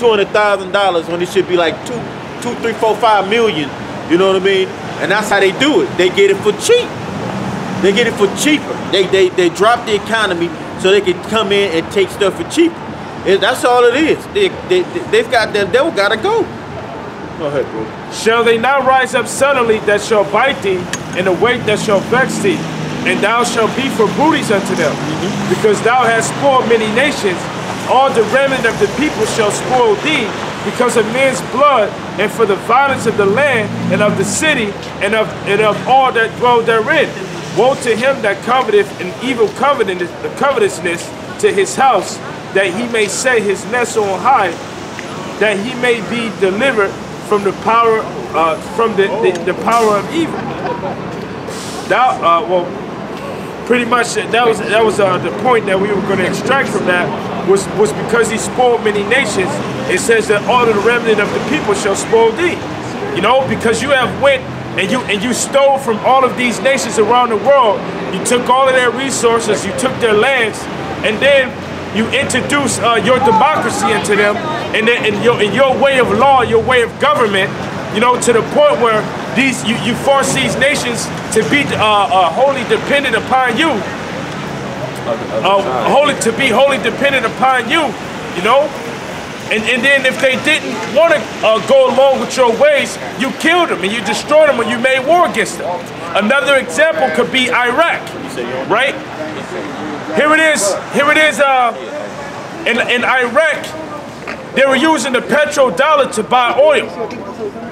$200,000 when it should be like two, 3, 4, 5 million. You know what I mean? And that's how they do it. They get it for cheap. They get it for cheaper. They drop the economy so they can come in and take stuff for cheaper. That's all it is. They've got them. They gotta go. Go ahead, bro. Shall they not rise up suddenly that shall bite thee, and awake that shall vex thee? And thou shalt be for booties unto them, because thou hast spoiled many nations. All the remnant of the people shall spoil thee, because of men's blood, and for the violence of the land, and of the city, and of all that dwell therein. Woe to him that coveteth an evil covetousness to his house, that he may set his nest on high, that he may be delivered from the power the power of evil. Well, pretty much that was the point that we were going to extract from that was because he spoiled many nations. It says that all of the remnant of the people shall spoil thee. You know, because you have went and you stole from all of these nations around the world. You took all of their resources, you took their lands, and then you introduce your democracy into them, and your way of law, your way of government, you know, to the point where you force these nations to be wholly dependent upon you, wholly dependent upon you, you know. And then if they didn't want to go along with your ways, you killed them and you destroyed them and you made war against them. Another example could be Iraq, right? Here it is. In Iraq, they were using the petrodollar to buy oil.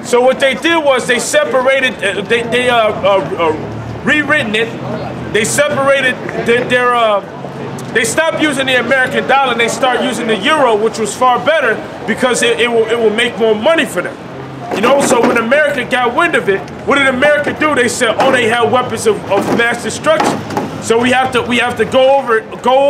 So what they did was they separated, rewritten it. They separated they stopped using the American dollar and they start using the euro, which was far better because it will make more money for them. You know, so when America got wind of it, what did America do? They said, oh, they have weapons of mass destruction. So we have to go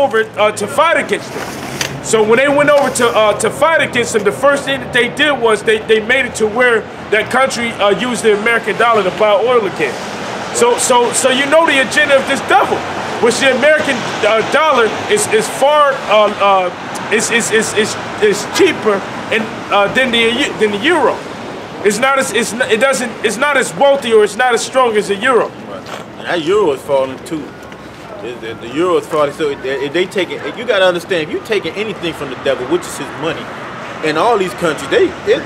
over to fight against them. So when they went over to fight against them, the first thing that they did was they made it to where that country used the American dollar to buy oil again. So you know the agenda of this devil, which the American dollar is far is cheaper than the euro. It's not as wealthy or it's not as strong as the euro. And that euro is falling too. The euro is falling. So if they take it, you gotta understand. If you taking anything from the devil, which is his money, in all these countries,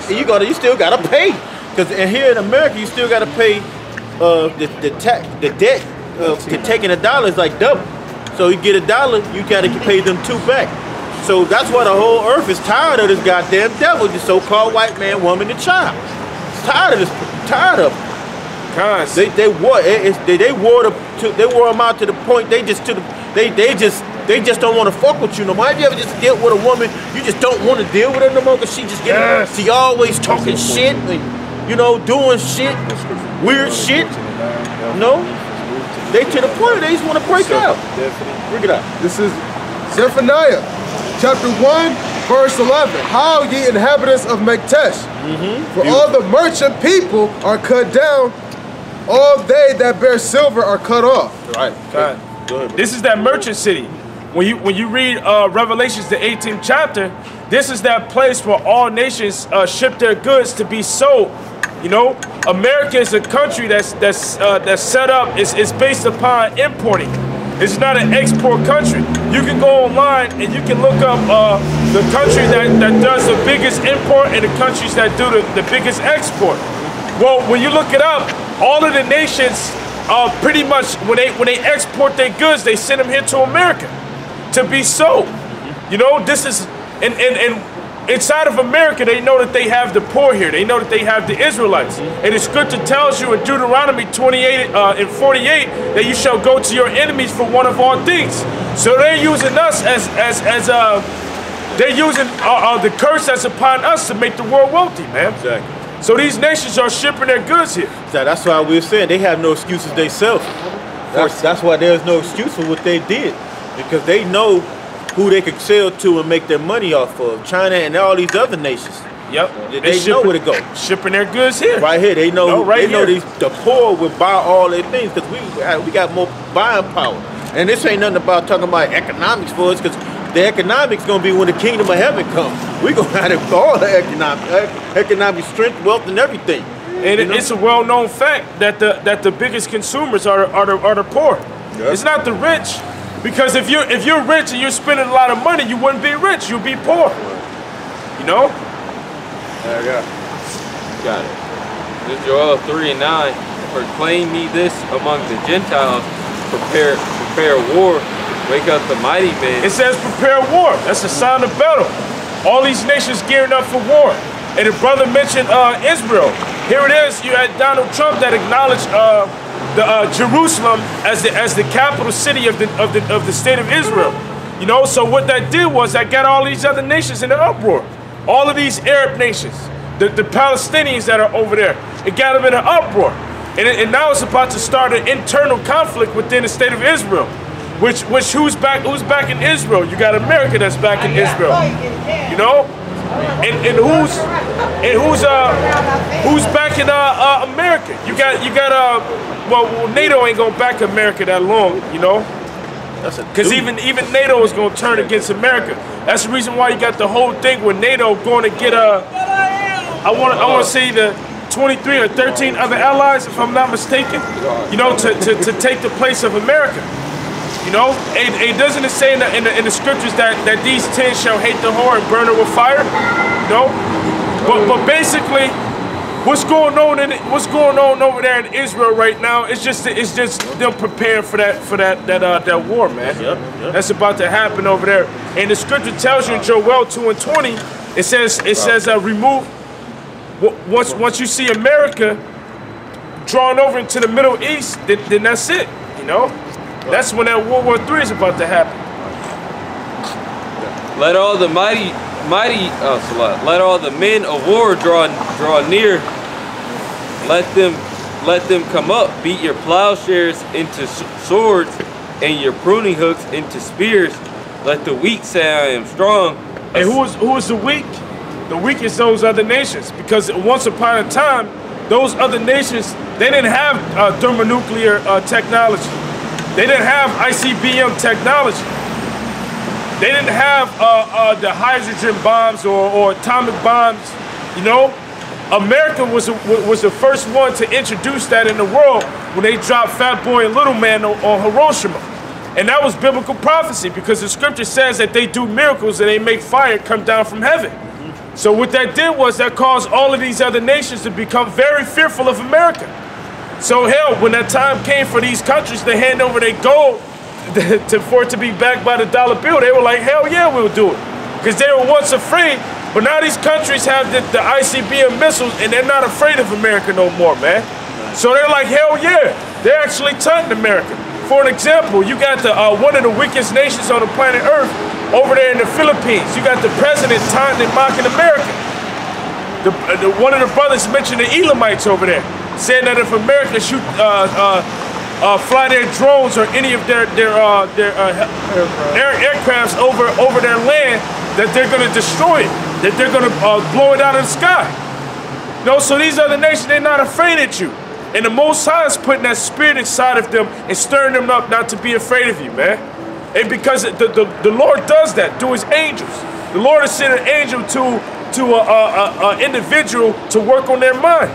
you still gotta pay. Because here in America, you still gotta pay the debt. Taking a dollar is like double. So you get a dollar, you gotta pay them two back. So that's why the whole earth is tired of this goddamn devil, the so-called white man, woman, and child. It's tired of this. Tired of it. They wore them out to the point they just don't want to fuck with you no more. Have you ever just dealt with a woman you just don't want to deal with her no more because she always talking shit and doing shit, weird shit. They to the point they just want to break out. Bring it out. This is Zephaniah, chapter 1, verse 11. How ye inhabitants of Mektesh, for all the merchant people are cut down, all they that bear silver are cut off. Right. Go ahead. This is that merchant city. When you read Revelations, the 18th chapter, this is that place where all nations ship their goods to be sold. You know, America is a country that's set up, it's based upon importing. It's not an export country. You can go online and you can look up the country that does the biggest import and the countries that do the biggest export. Well, when you look it up, all of the nations pretty much when they export their goods, they send them here to America to be sold. You know, this is and inside of America, they know that they have the poor here. They know that they have the Israelites. And it's good to tell you in Deuteronomy 28 and 48 that you shall go to your enemies for one of all things. So they're using us as they're using the curse that's upon us to make the world wealthy, man. Exactly. So these nations are shipping their goods here. So that's why we're saying they have no excuses themselves. That's why there's no excuse for what they did. Because they know who they could sell to and make their money off of. China and all these other nations. Yep. They know where to go. Shipping their goods here. Right here. They know the poor would buy all their things because we got more buying power. And this ain't nothing about talking about economics for us because The economics gonna be when the kingdom of heaven comes. We gonna have all the economic strength, wealth, and everything. And it's a well-known fact that the biggest consumers are the poor. Yep. It's not the rich, because if you're rich and you're spending a lot of money, you wouldn't be rich. You'd be poor. You know? Got it. This is Joel 3:9. Proclaim me this among the Gentiles. Prepare war. Wake up the mighty men. It says prepare war. That's a sign of battle. All these nations gearing up for war. And the brother mentioned Israel. Here it is. You had Donald Trump that acknowledged Jerusalem as the capital city of the state of Israel. You know, so what that did was that got all these other nations in an uproar. All of these Arab nations, the Palestinians that are over there, it got them in an uproar. And now it's about to start an internal conflict within the state of Israel. Which who's back in Israel? You got America that's back in Israel. You know? And who's back in America? You got well, NATO ain't gonna back America that long, you know? Because even NATO is gonna turn against America. That's the reason why you got the whole thing with NATO going to get I want to say the 23 or 13 other allies, if I'm not mistaken, you know, to take the place of America. You know, it doesn't say in the scriptures that these 10 shall hate the whore and burn her with fire. You know, but basically, what's going on over there in Israel right now? It's just them preparing for that war, man. Yep. That's about to happen over there. And the scripture tells you in Joel 2:20, it says remove. Once you see America drawn over into the Middle East, then that's it. You know. That's when that World War III is about to happen. Let all the let all the men of war draw near. Let them come up. Beat your plowshares into swords and your pruning hooks into spears. Let the weak say, I am strong. And who is the weak? The weak is those other nations, because once upon a time, those other nations, they didn't have thermonuclear technology. They didn't have ICBM technology. They didn't have the hydrogen bombs or atomic bombs. You know, America was the first one to introduce that in the world when they dropped Fat Boy and Little Man on Hiroshima. And that was biblical prophecy, because the scripture says that they do miracles and they make fire come down from heaven. So what that did was that caused all of these other nations to become very fearful of America. So hell, when that time came for these countries to hand over their gold for it to be backed by the dollar bill, they were like, hell yeah, we'll do it. Because they were once afraid, but now these countries have the ICBM missiles and they're not afraid of America no more, man. So they're like, hell yeah, they're actually taunting America. For an example, you got one of the weakest nations on the planet Earth over there in the Philippines. You got the president taunting and mocking America. One of the brothers mentioned the Elamites over there, saying that if America fly their drones or any of their aircrafts over their land, that they're going to destroy it, that they're going to blow it out of the sky. You know, so these other nations, they're not afraid of you. And the Most High is putting that spirit inside of them and stirring them up not to be afraid of you, man. And because the Lord does that through his angels. The Lord has sent an angel to an individual to work on their mind.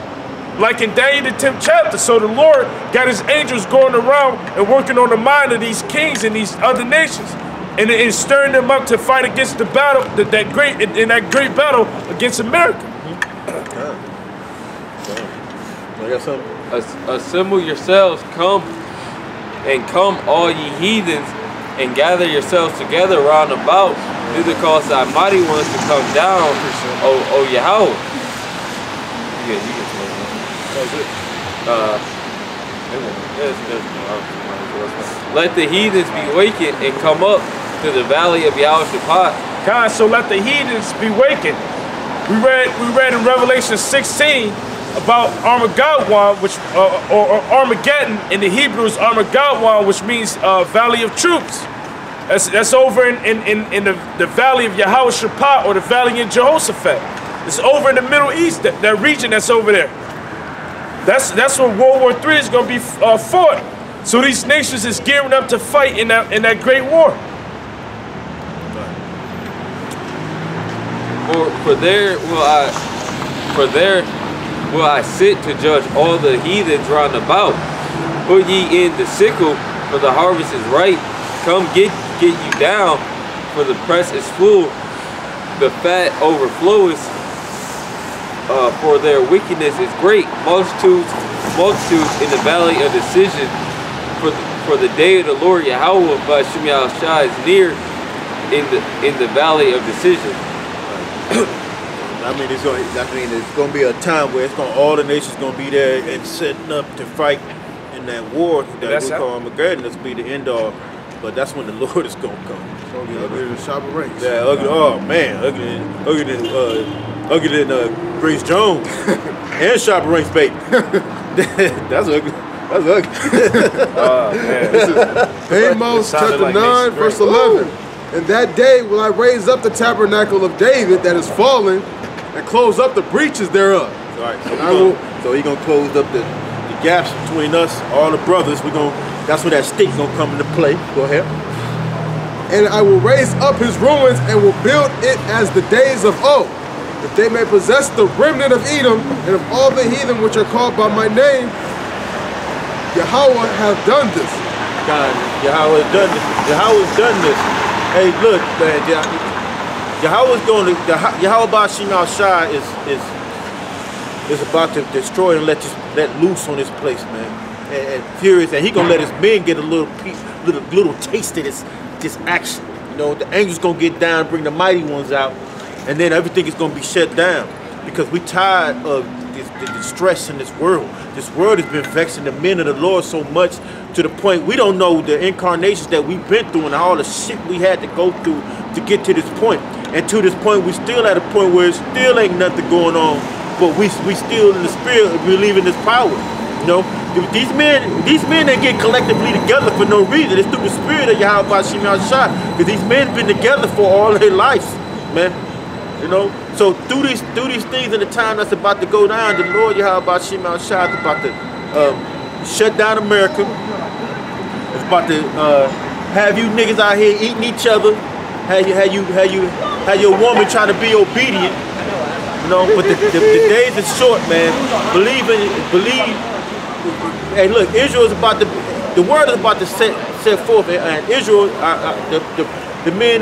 Like in Daniel the 10th chapter. So the Lord got his angels going around and working on the mind of these kings and these other nations. And stirring them up to fight against the battle, that great battle against America. Assemble yourselves, come all ye heathens, and gather yourselves together round about. Do the cause thy mighty ones to come down, O Yahweh. Let the heathens be wakened and come up to the valley of Yahushua. God, so let the heathens be wakened. We read in Revelation 16 about Armageddon, or Armageddon in the Hebrew is Armageddon, which means valley of troops. That's over in the valley of Yahushua, or the valley in Jehoshaphat. It's over in the Middle East, that region that's over there. That's where World War III is going to be fought. So these nations is gearing up to fight in that great war. For there will I sit to judge all the heathens round about. Put ye in the sickle, for the harvest is ripe. Come get you down, for the press is full. The fat overfloweth, for their wickedness is great. Multitudes in the valley of decision. For the day of the Lord Yahweh by Shem Yahushua is near in the valley of decision. I mean, it's going to be a time where all the nations going to be there and setting up to fight in that war that we call Armageddon. This will be the end all, but that's when the Lord is going to come. Ugly than Shabba Ranks. Yeah, ugly. Oh man, ugly than Grace Jones and Shabba Ranks, baby. That's ugly. That's ugly. This is Amos chapter like 9, verse 11. And that day will I raise up the tabernacle of David that is fallen, and close up the breaches thereof. All right, so he's gonna close up the gaps between us, all the brothers. That's where that stick gonna come into play. Go ahead. And I will raise up his ruins and will build it as the days of old, that they may possess the remnant of Edom and of all the heathen which are called by my name. Yahweh hath done this. God, Yahweh has done this. Yahweh's done this. Hey, look, man. Yahweh Ba'Shem Yahushua is about to destroy and let loose on this place, man. And furious, and he gonna let his men get a little taste of this action. You know, the angels gonna get down, bring the mighty ones out, and then everything is gonna be shut down because we tired of the distress in this world. This world has been vexing the men of the Lord so much to the point we don't know the incarnations that we've been through and all the shit we had to go through to get to this point. And to this point, we still at a point where it still ain't nothing going on, but we still in the spirit believing this power. You know, these men they get collectively together for no reason. It's through the spirit of Yahweh Ba'Shem Yahushua, because these men been together for all their lives, man. You know, so through these things in the time that's about to go down, the Lord Yahweh Ba'Shem Yahushua is about to shut down America. It's about to have you niggas out here eating each other. Have your woman trying to be obedient. You know, but the days is short, man. Believe. Hey, look, Israel is about to. The word is about to set forth, and Israel, the men,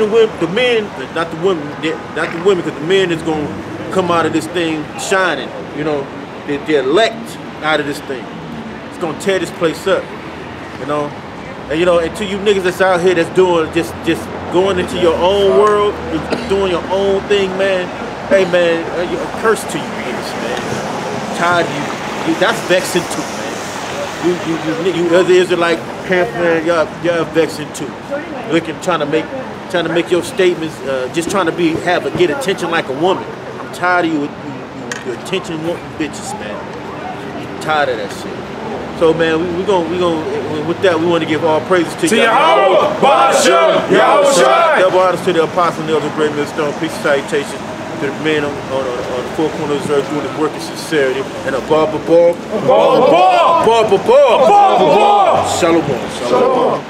not the women, because the men is gonna come out of this thing shining. You know, the elect out of this thing. It's gonna tear this place up. You know, and to you niggas that's out here that's doing just going into your own world, doing your own thing, man. Hey, man, a curse to you, man. Tired of you. That's vexing too, man. You other Israelite camp, man, y'all vexing too. Trying to make your statements, just trying to get attention like a woman. I'm tired of you attention wanting bitches, man. I'm tired of that shit. So, man, we gonna with that, we want to give all praises to Yahweh Ba'Shem Yahushua. Double honors to the apostle and elder great millstone. Peace and salutation to the men on the four corners of the earth doing the work of sincerity. And above. Shalom.